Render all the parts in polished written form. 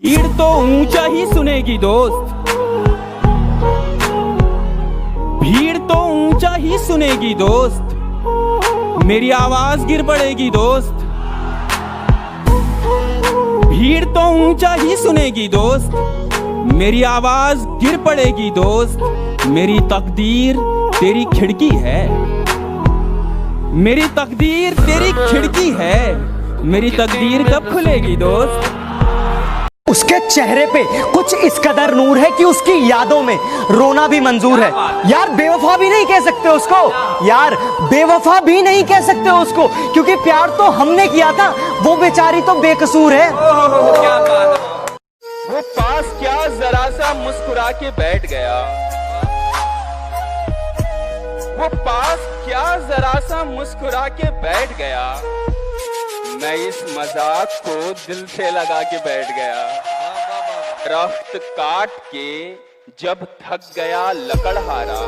भीड़ तो ऊंचा ही सुनेगी दोस्त, भीड़ तो ऊंचा ही सुनेगी दोस्त, मेरी आवाज गिर पड़ेगी दोस्त। भीड़ तो ऊंचा ही सुनेगी दोस्त, मेरी आवाज गिर पड़ेगी दोस्त। मेरी तकदीर तेरी खिड़की है, मेरी तकदीर तेरी खिड़की है, मेरी तकदीर कब खुलेगी दोस्त। उसके चेहरे पे कुछ इस कदर नूर है कि उसकी यादों में रोना भी मंजूर है। यार बेवफा भी नहीं कह सकते उसको, यार बेवफा भी नहीं कह सकते उसको, क्योंकि प्यार तो हमने किया था, वो बेचारी तो बेकसूर है। वो पास क्या जरा सा मुस्कुरा के बैठ गया, वो पास क्या जरा सा मुस्कुरा के बैठ गया। मैं इस मजाक को दिल से लगा के बैठ गया। दरख्त काट के जब थक गया लकड़हारा,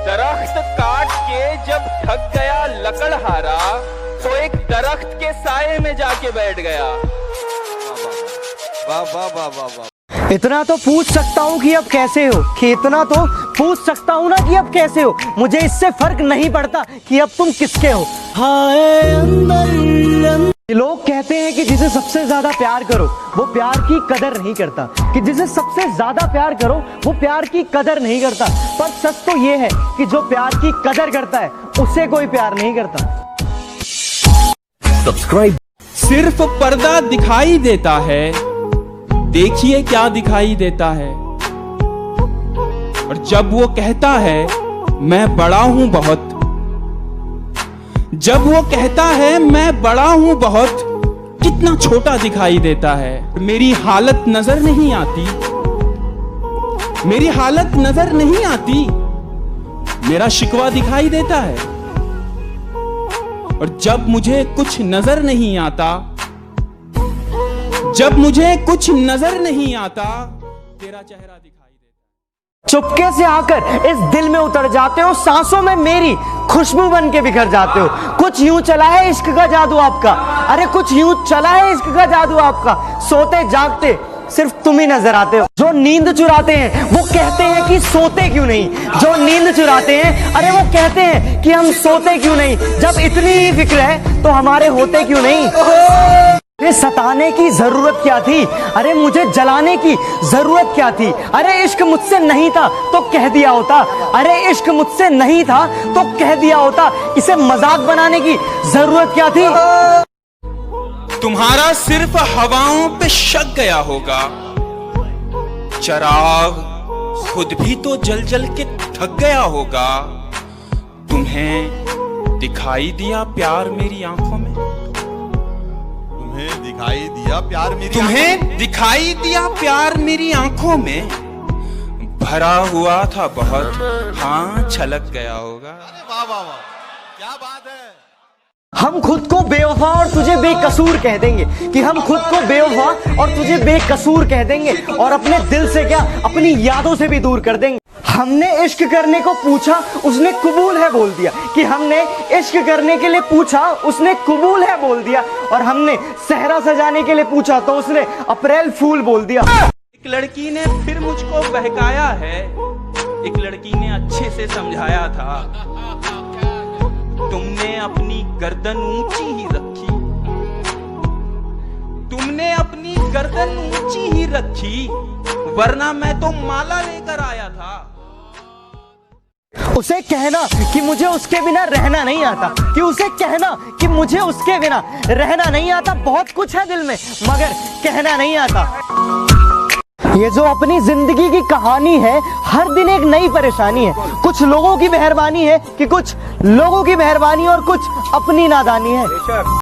दरख्त काट के जब थक गया लकड़हारा, तो एक दरख्त के साये में जाके बैठ गया। वाह वाह वाह वाह वाह। इतना तो पूछ सकता हूँ कि अब कैसे हो, कि इतना तो पूछ सकता हूँ ना कि अब कैसे हो। मुझे इससे फर्क नहीं पड़ता कि अब तुम किसके हो। लोग कहते हैं कि जिसे सबसे ज्यादा प्यार करो वो प्यार की कदर नहीं करता, कि जिसे सबसे ज्यादा प्यार करो वो प्यार की कदर नहीं करता। पर सच तो ये है कि जो प्यार की कदर करता है उसे कोई प्यार नहीं करता। सब्सक्राइब। सिर्फ पर्दा दिखाई देता है, देखिए क्या दिखाई देता है। और जब वो कहता है मैं बड़ा हूं बहुत, जब वो कहता है मैं बड़ा हूं बहुत, कितना छोटा दिखाई देता है। मेरी हालत नजर नहीं आती, मेरी हालत नजर नहीं आती, मेरा शिकवा दिखाई देता है। और जब मुझे कुछ नजर नहीं आता, जब मुझे कुछ नजर नहीं आता, तेरा चेहरा दिखाई देता। चुपके से आकर इस दिल में उतर जाते हो, सांसों में मेरी खुशबू बन के बिखर जाते हो। कुछ यूं चला है इश्क का जादू आपका, अरे कुछ यूं चला है इश्क का जादू आपका। सोते जागते सिर्फ तुम ही नजर आते हो। जो नींद चुराते हैं वो कहते हैं कि सोते क्यों नहीं, जो नींद चुराते हैं अरे वो कहते हैं कि हम सोते क्यों नहीं। जब इतनी ही फिक्र है तो हमारे होते क्यों नहीं। ये सताने की जरूरत क्या थी, अरे मुझे जलाने की जरूरत क्या थी। अरे इश्क मुझसे नहीं था तो कह दिया होता, अरे इश्क मुझसे नहीं था तो कह दिया होता। इसे मजाक बनाने की जरूरत क्या थी। तुम्हारा सिर्फ हवाओं पे शक गया होगा, चिराग खुद भी तो जल जल के थक गया होगा। तुम्हें दिखाई दिया प्यार मेरी आंखों में, तुम्हें दिखाई दिया प्यार मेरी, तुम्हें दिखाई दिया प्यार मेरी आंखों में। भरा हुआ था बहुत, हाँ छलक गया होगा। वाह वाह वाह, क्या बात है। हम खुद को बेवफा और तुझे बेकसूर कह देंगे, कि हम खुद को बेवफा और तुझे बेकसूर कह देंगे, और अपने दिल से क्या अपनी यादों से भी दूर कर देंगे। हमने इश्क करने को पूछा उसने कबूल है बोल दिया, कि हमने इश्क करने के लिए पूछा उसने कबूल है बोल दिया। और हमने सहरा सजाने के लिए पूछा तो उसने अप्रैल फूल बोल दिया। एक लड़की ने फिर मुझको बहकाया है, एक लड़की ने अच्छे से समझाया था। तुमने अपनी गर्दन ऊंची ही रखी, तुमने अपनी गर्दन ऊंची ही रखी, वरना मैं तो माला लेकर आया था। उसे कहना कि मुझे उसके बिना रहना नहीं आता, कि उसे कहना कि मुझे उसके बिना रहना नहीं आता। बहुत कुछ है दिल में मगर कहना नहीं आता। ये जो अपनी जिंदगी की कहानी है, हर दिन एक नई परेशानी है। कुछ लोगों की मेहरबानी है कि कुछ लोगों की मेहरबानी और कुछ अपनी नादानी है।